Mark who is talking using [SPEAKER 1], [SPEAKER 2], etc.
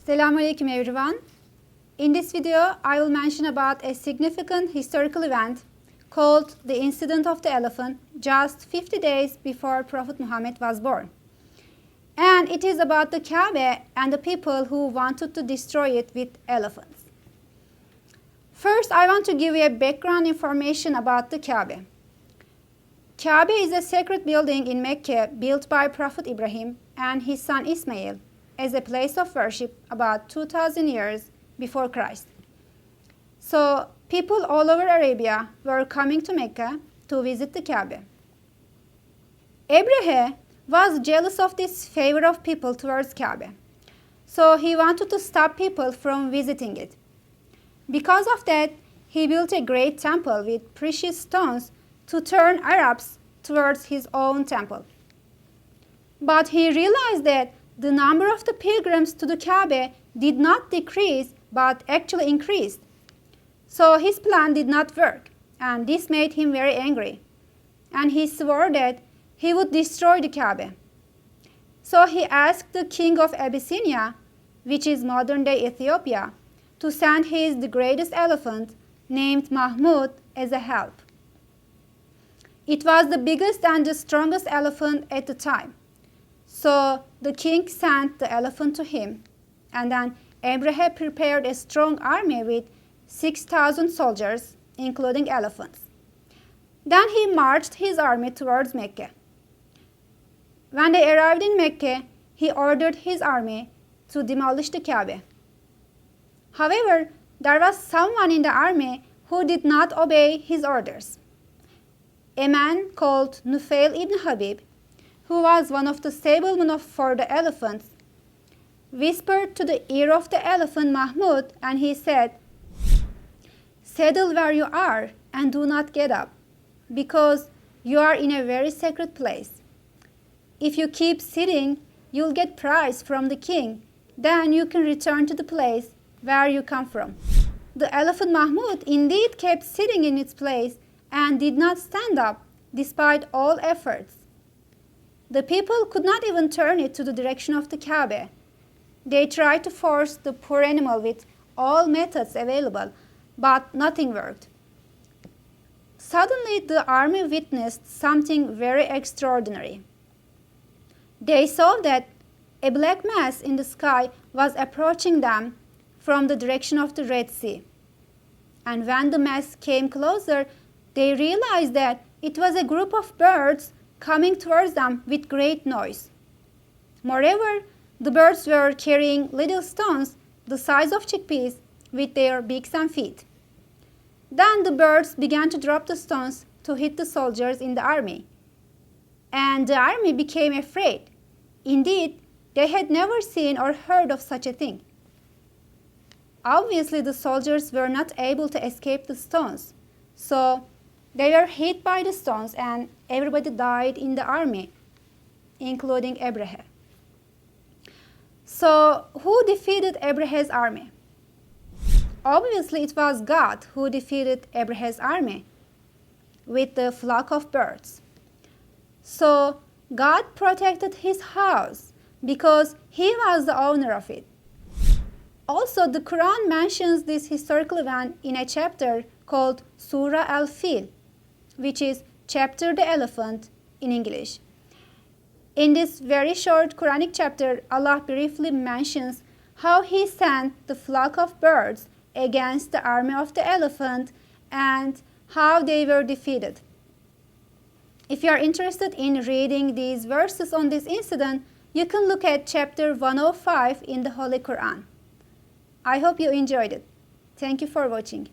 [SPEAKER 1] Salam alaykum everyone. In this video, I will mention about a significant historical event called the Incident of the Elephant just 50 days before Prophet Muhammad was born. And it is about the Kaaba and the people who wanted to destroy it with elephants. First, I want to give you a background information about the Kaaba. Kaaba is a sacred building in Mecca built by Prophet Ibrahim and his son Ismael as a place of worship about 2000 years before Christ. So people all over Arabia were coming to Mecca to visit the Kaaba. Ibrahim was jealous of this favor of people towards Kaaba. So he wanted to stop people from visiting it. Because of that, he built a great temple with precious stones to turn Arabs towards his own temple. But he realized that the number of the pilgrims to the Kaaba did not decrease but actually increased. So his plan did not work, and this made him very angry. And he swore that he would destroy the Kaaba. So he asked the king of Abyssinia, which is modern-day Ethiopia, to send the greatest elephant named Mahmud as a help. It was the biggest and the strongest elephant at the time. So the king sent the elephant to him, and then Ibrahim prepared a strong army with 6,000 soldiers, including elephants. Then he marched his army towards Mecca. When they arrived in Mecca, he ordered his army to demolish the Kaaba. However, there was someone in the army who did not obey his orders. A man called Nufail ibn Habib, who was one of the stablemen for the elephants, whispered to the ear of the elephant Mahmud, and he said, "Settle where you are and do not get up, because you are in a very sacred place. If you keep sitting, you'll get praise from the king. Then you can return to the place where you come from." The elephant Mahmud indeed kept sitting in its place and did not stand up despite all efforts. The people could not even turn it to the direction of the Kaaba. They tried to force the poor animal with all methods available, but nothing worked. Suddenly, the army witnessed something very extraordinary. They saw that a black mass in the sky was approaching them from the direction of the Red Sea. And when the mass came closer, they realized that it was a group of birds coming towards them with great noise. Moreover, the birds were carrying little stones the size of chickpeas with their beaks and feet. Then the birds began to drop the stones to hit the soldiers in the army. And the army became afraid. Indeed, they had never seen or heard of such a thing. Obviously, the soldiers were not able to escape the stones. So they were hit by the stones and everybody died in the army, including Ibrahim. So who defeated Ibrahim's army? Obviously, it was God who defeated Ibrahim's army with the flock of birds. So God protected his house because he was the owner of it. Also, the Quran mentions this historical event in a chapter called Surah Al-Fil, which is Chapter the Elephant in English. In this very short Quranic chapter, Allah briefly mentions how he sent the flock of birds against the army of the elephant and how they were defeated. If you are interested in reading these verses on this incident, you can look at chapter 105 in the Holy Quran. I hope you enjoyed it. Thank you for watching.